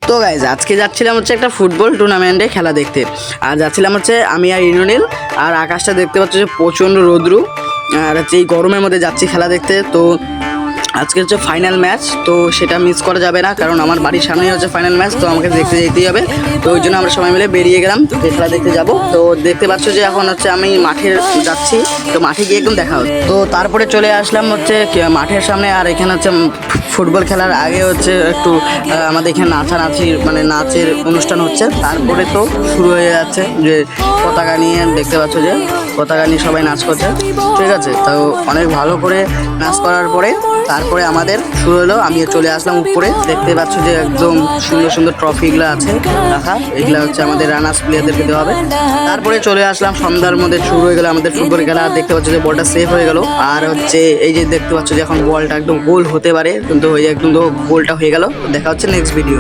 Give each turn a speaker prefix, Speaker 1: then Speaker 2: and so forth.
Speaker 1: তো গাইজ আজকে যাচ্ছিলাম হচ্ছে একটা ফুটবল টুর্নামেন্টে খেলা দেখতে। আর যাচ্ছিলাম হচ্ছে আমি আর ইন্দ্রনীল। আর আকাশটা দেখতে পাচ্ছ যে প্রচণ্ড রৌদ্রু। আর হচ্ছে এই গরমের মধ্যে যাচ্ছি খেলা দেখতে। তো আজকে হচ্ছে ফাইনাল ম্যাচ, তো সেটা মিস করা যাবে না, কারণ আমার বাড়ির সামনেই হচ্ছে ফাইনাল ম্যাচ, তো আমাকে দেখতে যেতেই হবে। তো ওই জন্য আমরা সবাই মিলে বেরিয়ে গেলাম খেলা দেখতে যাব। তো দেখতে পাচ্ছ যে এখন হচ্ছে আমি মাঠে যাচ্ছি, তো মাঠে গিয়ে একদম দেখা হচ্ছে। তো তারপরে চলে আসলাম হচ্ছে মাঠের সামনে। আর এখানে হচ্ছে ফুটবল খেলার আগে হচ্ছে একটু আমাদের এখানে নাচানাচি মানে নাচের অনুষ্ঠান হচ্ছে। তারপরে তো শুরু হয়ে যাচ্ছে যে পতাকা নিয়ে, দেখতে পাচ্ছ যে পতাকা নিয়ে সবাই নাচ করছে, ঠিক আছে। তো অনেক ভালো করে নাচ করার পরে তারপরে আমাদের শুরু হলো। আমি চলে আসলাম উপরে, দেখতে পাচ্ছ যে একদম সুন্দর সুন্দর ট্রফিগুলো আছে রাখা, এগুলো হচ্ছে আমাদের রানার্স প্লেয়ারদেরকে দেওয়া হবে। তারপরে চলে আসলাম, সন্ধ্যার মধ্যে শুরু হয়ে গেল আমাদের ফুটবল খেলা। দেখতে পাচ্ছ যে বলটা সেফ হয়ে গেল। আর হচ্ছে এই যে দেখতে পাচ্ছ যে এখন বলটা একদম গোল হতে পারে, কিন্তু ওই একদম গোলটা হয়ে গেল। দেখা হচ্ছে নেক্সট ভিডিও।